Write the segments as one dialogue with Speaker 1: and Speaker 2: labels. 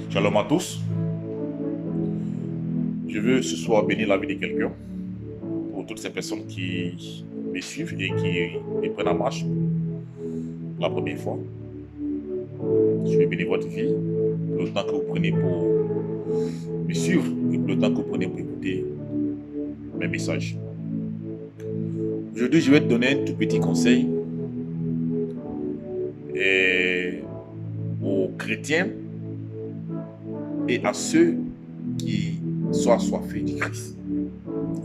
Speaker 1: Shalom à tous. Je veux ce soir bénir la vie de quelqu'un pour toutes ces personnes qui me suivent et qui me prennent en marche la première fois. Je veux bénir votre vie pour le temps que vous prenez pour me suivre et pour le temps que vous prenez pour écouter mes messages. Aujourd'hui, je vais te donner un tout petit conseil aux chrétiens et à ceux qui sont assoiffés du Christ.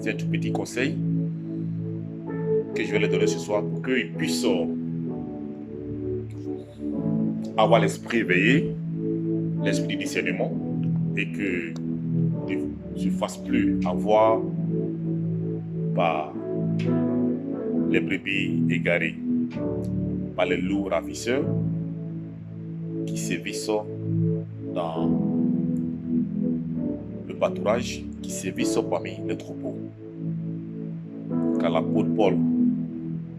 Speaker 1: C'est un tout petit conseil que je vais leur donner ce soir pour qu'ils puissent avoir l'esprit éveillé, l'esprit de discernement, et que ne se fassent plus avoir par les brebis égarées, par les loups ravisseurs qui sévissent dans le pâturage, qui sévissent parmi les troupeaux. Car l'apôtre Paul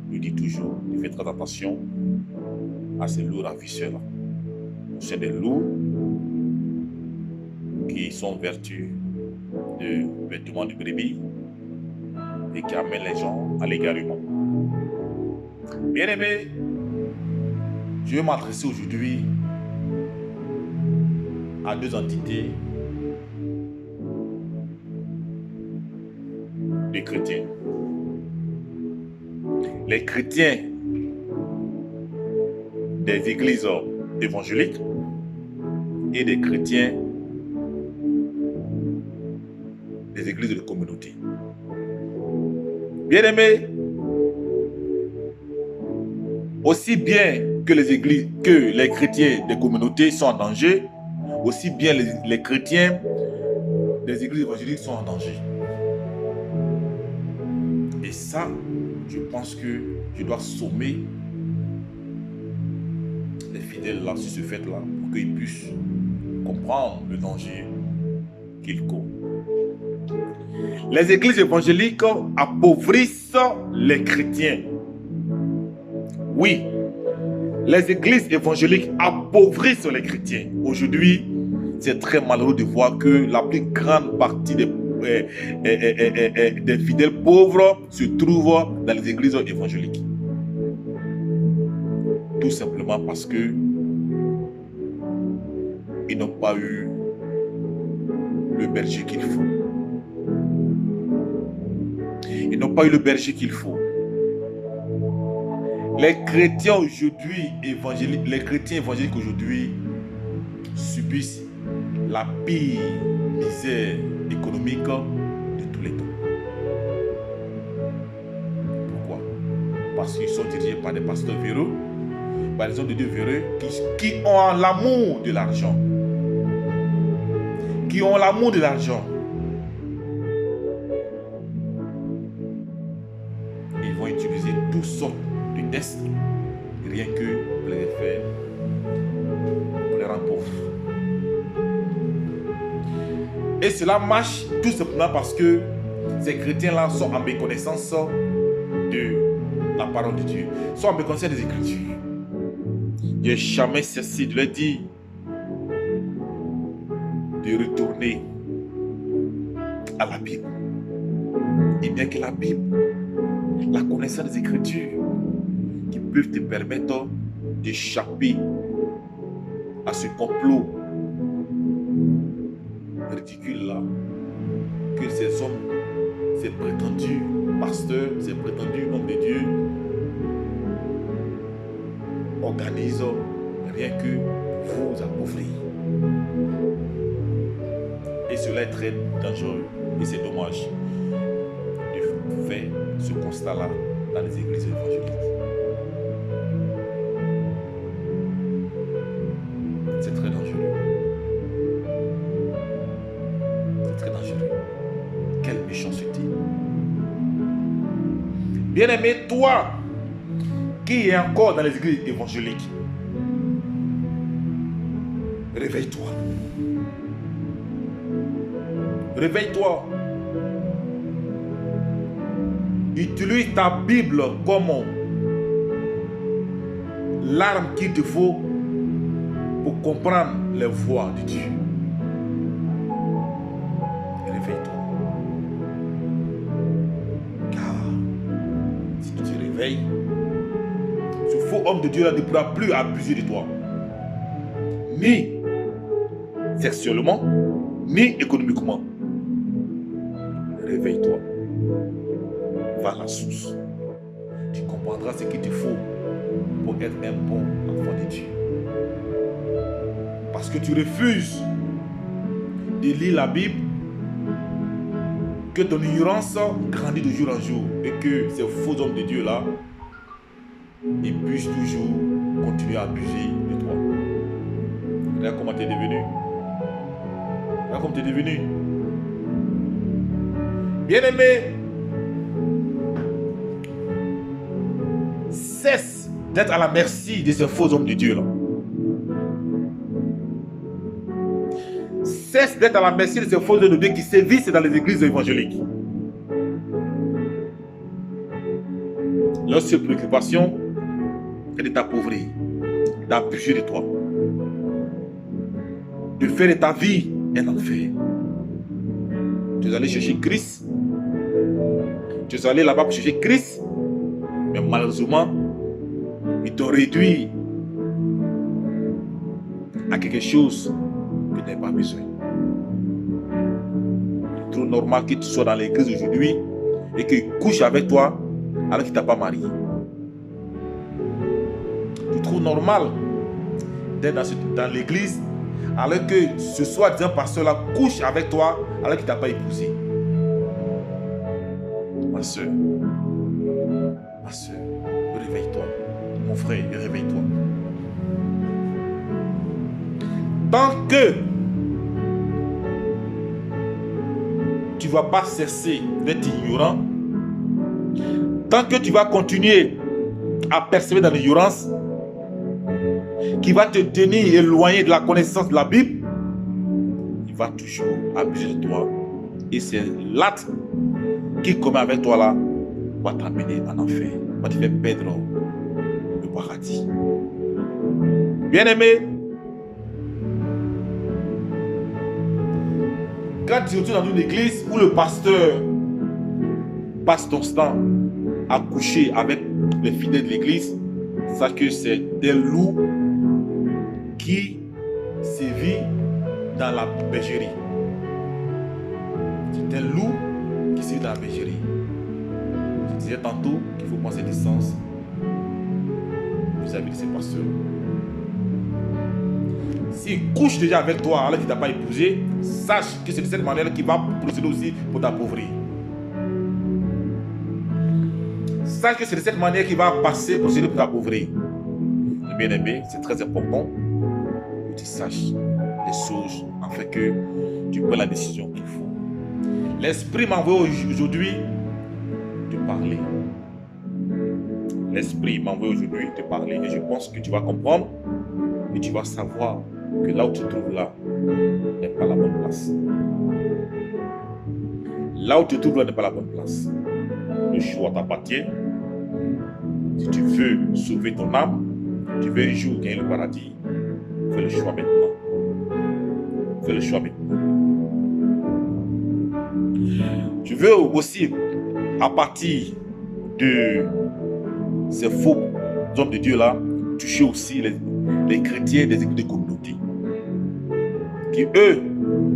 Speaker 1: nous dit toujours de faire très attention à ces loups ravisseurs-là. C'est des loups qui sont vertus de vêtements de brebis et qui amènent les gens à l'égarement. Bien-aimés, je vais m'adresser aujourd'hui à deux entités des chrétiens. Les chrétiens des églises évangéliques et des chrétiens des églises de communauté. Bien-aimés, aussi bien que les églises, que les chrétiens des communautés sont en danger, aussi bien les chrétiens des églises évangéliques sont en danger. Et ça, je pense que je dois sommer les fidèles là, sur ce fait-là, pour qu'ils puissent comprendre le danger qu'ils courent. Les églises évangéliques appauvrissent les chrétiens. Oui, les églises évangéliques appauvrissent les chrétiens. Aujourd'hui, c'est très malheureux de voir que la plus grande partie des fidèles pauvres se trouvent dans les églises évangéliques. Tout simplement parce que ils n'ont pas eu le berger qu'il faut. Ils n'ont pas eu le berger qu'il faut. Les chrétiens aujourd'hui évangéliques, aujourd'hui subissent la pire misère économique de tous les temps. Pourquoi? Parce qu'ils sont dirigés par des pasteurs véreux, par des hommes de Dieu véreux qui ont l'amour de l'argent. Qui ont l'amour de l'argent. Ils vont utiliser toutes sortes de tests, rien que pour les faire, pour les rendre pauvres. Et cela marche tout simplement parce que ces chrétiens-là sont en méconnaissance de la parole de Dieu, sont en méconnaissance des Écritures. Je n'ai jamais cessé de leur dire de retourner à la Bible. Et bien que la Bible, la connaissance des Écritures, qui peuvent te permettre d'échapper à ce complot ridicule là, que ces hommes, ces prétendus pasteurs, ces prétendus hommes de Dieu organisent rien que pour vous appauvrir. Et cela est très dangereux et c'est dommage de faire ce constat là dans les églises évangéliques. C'est très dangereux. C'est très dangereux. Quelle méchanceté. Bien-aimé, toi qui es encore dans les églises évangéliques, réveille-toi. Réveille-toi. Utilise ta Bible comme l'arme qu'il te faut pour comprendre les voies de Dieu. Réveille-toi. Car si tu te réveilles, ce faux homme de Dieu là ne pourra plus abuser de toi. Ni sexuellement, ni économiquement. Réveille-toi. Va à la source. Tu comprendras ce qu'il te faut pour être un bon enfant de Dieu. Parce que tu refuses de lire la Bible, que ton ignorance grandit de jour en jour et que ces faux hommes de Dieu là, ils puissent toujours continuer à abuser de toi. Regarde comment tu es devenu. Regarde comment tu es devenu. Bien-aimé, cesse d'être à la merci de ces faux hommes de Dieu là. Cesse d'être à la merci de ces faux hommes de Dieu qui sévissent dans les églises évangéliques. Leur seule préoccupation est de t'appauvrir, d'abuser de toi, de faire de ta vie un enfer. Tu es allé chercher Christ, tu es allé là-bas pour chercher Christ, mais malheureusement, ils t'ont réduit à quelque chose que tu n'as pas besoin. C'est trop normal que tu sois dans l'église aujourd'hui et qu'il couche avec toi alors qu'il ne t'a pas marié. C'est trop normal d'être dans l'église alors que ce soi-disant pasteur-là couche avec toi alors qu'il ne t'a pas épousé. Ma soeur, réveille-toi. Mon frère, réveille-toi. Tant que tu ne vas pas cesser d'être ignorant, tant que tu vas continuer à persévérer dans l'ignorance, qui va te tenir éloigné de la connaissance de la Bible, il va toujours abuser de toi. Et c'est l'acte qu'il commet avec toi là, va t'amener en enfer, va te faire perdre le paradis. Bien-aimé, quand tu es dans une église où le pasteur passe ton temps à coucher avec les fidèles de l'église, sache que c'est des loups qui sévit dans la bergerie. C'est un loup qui sévit dans la bergerie. Je disais tantôt qu'il faut penser du sens vis-à-vis de ces pasteurs. S'il couche déjà avec toi alors qu'il ne t'a pas épousé, sache que c'est de cette manière qu'il va procéder aussi pour t'appauvrir. Sache que c'est de cette manière qu'il va procéder pour t'appauvrir. Bien-aimé, c'est très important que tu saches les choses afin que tu prennes la décision qu'il faut. L'Esprit m'a envoyé aujourd'hui te parler. L'Esprit m'a envoyé aujourd'hui te parler et je pense que tu vas comprendre et tu vas savoir que là où tu te trouves là n'est pas la bonne place. Là où tu te trouves là n'est pas la bonne place. Le choix t'appartient. Si tu veux sauver ton âme, tu veux un jour gagner le paradis, fais le choix maintenant. Fais le choix maintenant. Je veux aussi, à partir de ces faux hommes de Dieu là, toucher aussi les chrétiens des églises de communauté. Qui eux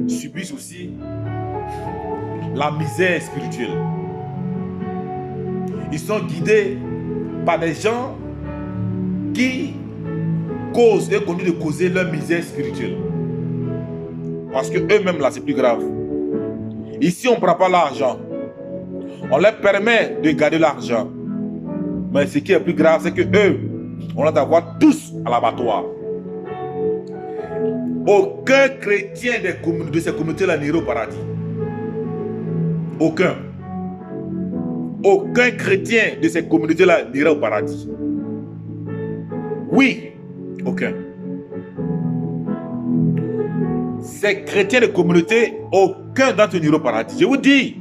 Speaker 1: subissent aussi la misère spirituelle. Ils sont guidés par des gens qui causent et continuent de causer leur misère spirituelle. Parce que eux-mêmes là, c'est plus grave. Ici, on ne prend pas l'argent. On leur permet de garder l'argent. Mais ce qui est plus grave, c'est que eux, on va d'avoir tous à l'abattoir. Aucun chrétien de ces communautés-là n'ira au paradis. Aucun. Aucun chrétien de ces communautés-là n'ira au paradis. Oui, aucun. Ces chrétiens de communauté, aucun d'entre eux n'ira au paradis. Je vous dis,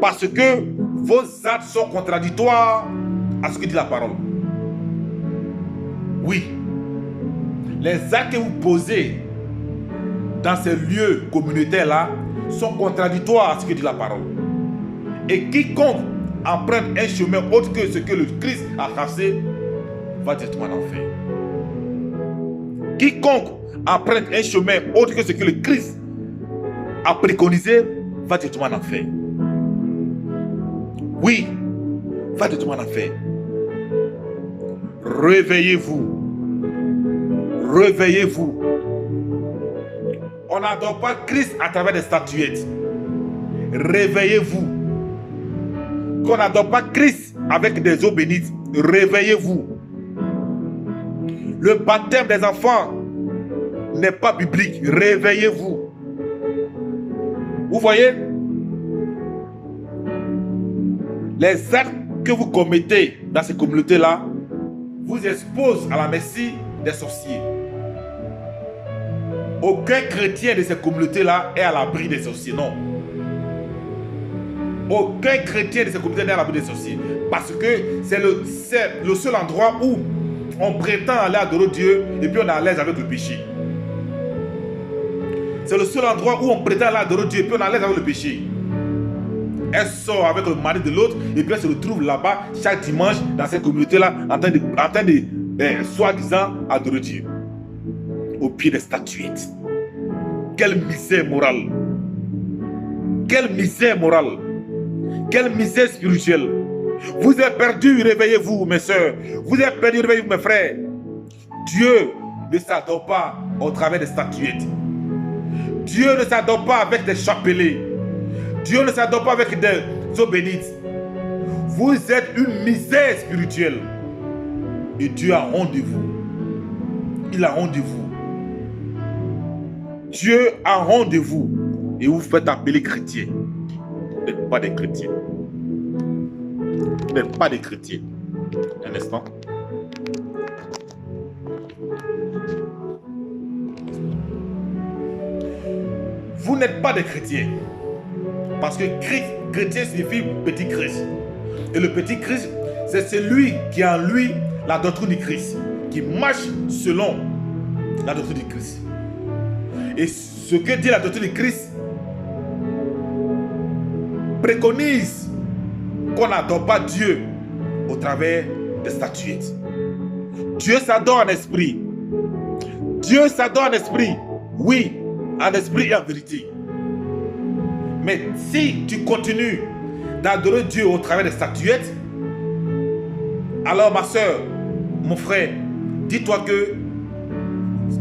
Speaker 1: parce que vos actes sont contradictoires à ce que dit la parole. Oui,
Speaker 2: Les actes que vous posez dans ces lieux communautaires-là sont contradictoires à ce que dit la parole. Et quiconque emprunte un chemin autre que ce que le Christ a tracé va directement en enfer. Quiconque emprunte un chemin autre que ce que le Christ a préconisé va directement en enfer. Oui, va directement en enfer. Réveillez-vous. Réveillez-vous. On n'adore pas Christ à travers des statuettes. Réveillez-vous. Qu'on n'adore pas Christ avec des eaux bénites. Réveillez-vous. Le baptême des enfants n'est pas biblique. Réveillez-vous. Vous voyez? Les actes que vous commettez dans ces communautés-là vous exposent à la merci des sorciers. Aucun chrétien de ces communautés-là est à l'abri des sorciers. Non. Aucun chrétien de ces communautés n'est à l'abri des sorciers. Parce que c'est le seul endroit où on prétend aller adorer Dieu et puis on est à l'aise avec le péché. C'est le seul endroit où on prétend aller adorer Dieu et puis on est à l'aise avec le péché. Elle sort avec le mari de l'autre et puis elle se retrouve là-bas chaque dimanche dans cette communauté-là en train de soi-disant adorer Dieu. Au pied des statuettes. Quelle misère morale. Quelle misère morale. Quelle misère spirituelle. Vous êtes perdus, réveillez-vous mes soeurs. Vous êtes perdus, réveillez-vous mes frères. Dieu ne s'adore pas au travers des statuettes. Dieu ne s'adore pas avec des chapelets. Dieu ne s'adore pas avec des eaux bénites. Vous êtes une misère spirituelle. Et Dieu a honte de vous. Il a honte de vous. Dieu a honte de vous. Et vous faites appeler chrétiens. Vous n'êtes pas des chrétiens. Vous n'êtes pas des chrétiens. Un instant. Vous n'êtes pas des chrétiens. Parce que chrétien signifie petit Christ. Et le petit Christ, c'est celui qui a en lui la doctrine du Christ. Qui marche selon la doctrine du Christ. Et ce que dit la doctrine du Christ préconise qu'on n'adore pas Dieu au travers des statuettes. Dieu s'adore en esprit. Dieu s'adore en esprit. Oui, en esprit et en vérité. Mais si tu continues d'adorer Dieu au travers des statuettes, alors ma soeur, mon frère, dis-toi que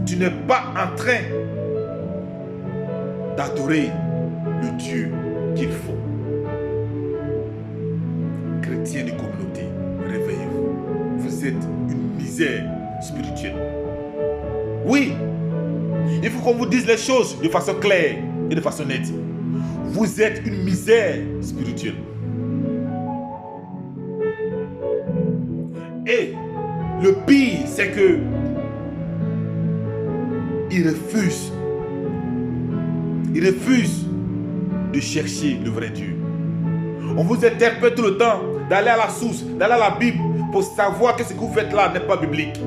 Speaker 2: tu n'es pas en train d'adorer le Dieu qu'il faut. Chrétiens de communauté, réveillez-vous. Vous êtes une misère spirituelle. Oui, il faut qu'on vous dise les choses de façon claire et de façon nette. Vous êtes une misère spirituelle. Et le pire, c'est que ils refusent de chercher le vrai Dieu. On vous interpelle tout le temps d'aller à la source, d'aller à la Bible pour savoir que ce que vous faites là n'est pas biblique.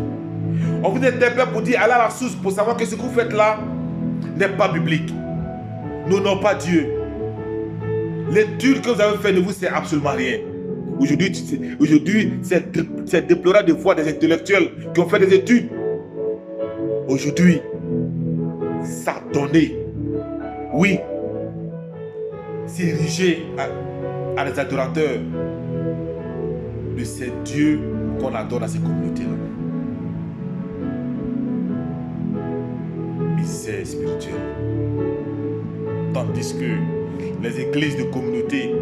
Speaker 2: On vous interpelle pour dire allez à la source pour savoir que ce que vous faites là n'est pas biblique. Nous n'avons pas Dieu. L'étude que vous avez fait ne vous sert absolument rien. Aujourd'hui, c'est déplorable de voir des intellectuels qui ont fait des études. Aujourd'hui, s'adonner, oui, s'ériger à des adorateurs de ces dieux qu'on adore dans ces communautés-là. Misère spirituelle. Tandis que les églises de communauté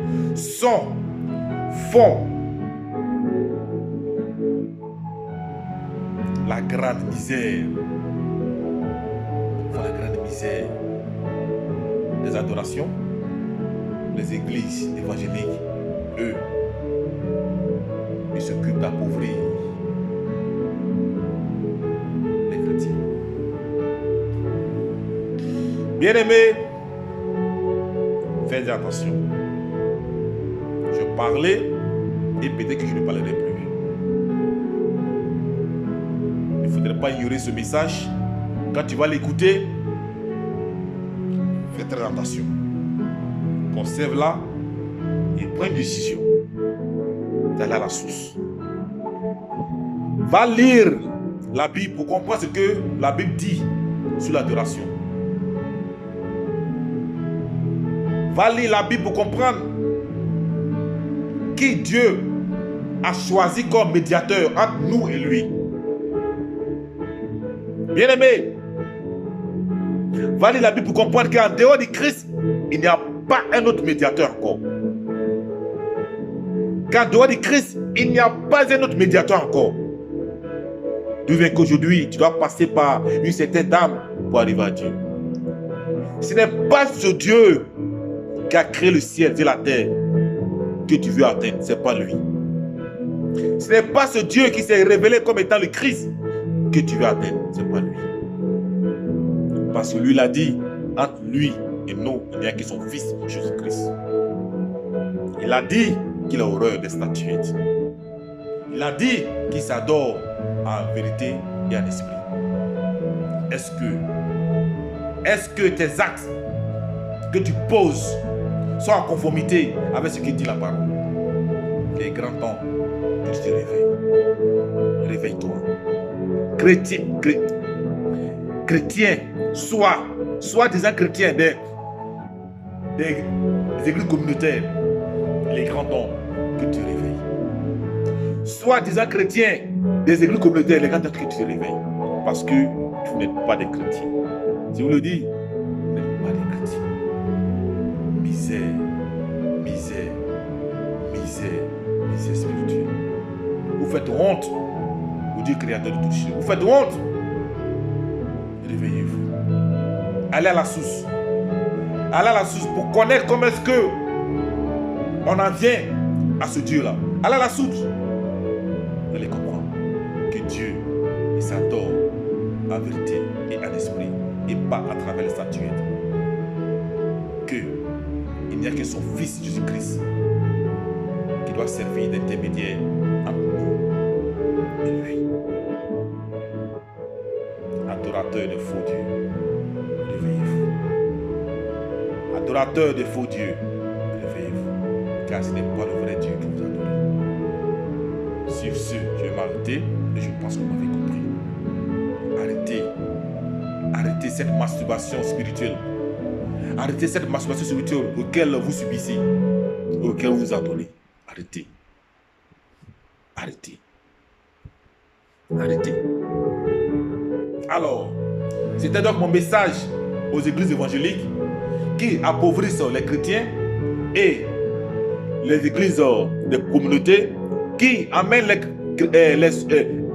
Speaker 2: font la grande misère. Font la grande misère des adorations. Les églises évangéliques, eux, ils s'occupent d'appauvrir les chrétiens. Bien-aimés, faites attention. Je parlais et peut-être que je ne parlerai plus. Il faudrait ne pas ignorer ce message. Quand tu vas l'écouter, fais très attention. Conserve-la et prends une décision d'aller à la source. Va lire la Bible pour comprendre ce que la Bible dit sur l'adoration. Va lire la Bible pour comprendre qui Dieu a choisi comme médiateur entre nous et lui. Bien-aimé, va lire la Bible pour comprendre qu'en dehors du Christ, il n'y a pas un autre médiateur encore. Qu'en dehors du Christ, il n'y a pas un autre médiateur encore. D'où vient qu'aujourd'hui, tu dois passer par une certaine dame pour arriver à Dieu. Ce n'est pas ce Dieu qui a créé le ciel et la terre que tu veux atteindre, ce n'est pas lui. Ce n'est pas ce Dieu qui s'est révélé comme étant le Christ que tu veux atteindre, ce n'est pas lui. Parce que lui l'a dit, entre lui et nous, il n'y a que son fils, Jésus-Christ. Il a dit qu'il a horreur des statuettes. Il a dit qu'il s'adore en vérité et en esprit. Est-ce que tes actes que tu poses sont en conformité avec ce que dit la parole? Il est grand temps que tu te réveilles. Réveille-toi. Chrétien, soit disant chrétien des églises communautaires, il est grand temps que tu te réveilles. Soit disant chrétien des églises communautaires, il est grand temps que tu te réveilles. Parce que vous n'êtes pas des chrétiens. Si vous le dites, vous n'êtes pas des chrétiens. Misère spirituelle. Vous faites honte au Dieu créateur de toutes choses. Vous faites honte. Réveillez-vous. Allez à la source. Allez à la source pour connaître comment est-ce que on en vient à ce Dieu-là. Allez à la source. Vous allez comprendre que Dieu, il s'adore en vérité et en esprit et pas à travers les statuettes. Que il n'y a que son Fils Jésus-Christ qui doit servir d'intermédiaire entre nous et lui. Adorateur de faux dieux, réveillez-vous. Adorateur de faux dieux, réveillez-vous. Car ce n'est pas le vrai Dieu que vous adorez. Sur ce, je vais m'arrêter et je pense que vous m'avez compris. Arrêtez cette masturbation spirituelle. Arrêtez cette masturbation spirituelle auquel vous subissez, auquel vous vous adonnez. Arrêtez. Alors, c'était donc mon message aux églises évangéliques qui appauvrissent les chrétiens et les églises des communautés qui amènent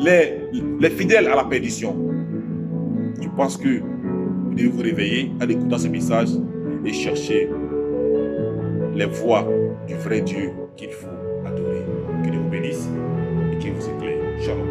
Speaker 2: les fidèles à la perdition. Je pense que vous devez vous réveiller en écoutant ce message et chercher les voies du vrai Dieu qu'il faut adorer. Que Dieu vous bénisse et qu'il vous éclaire. Shalom.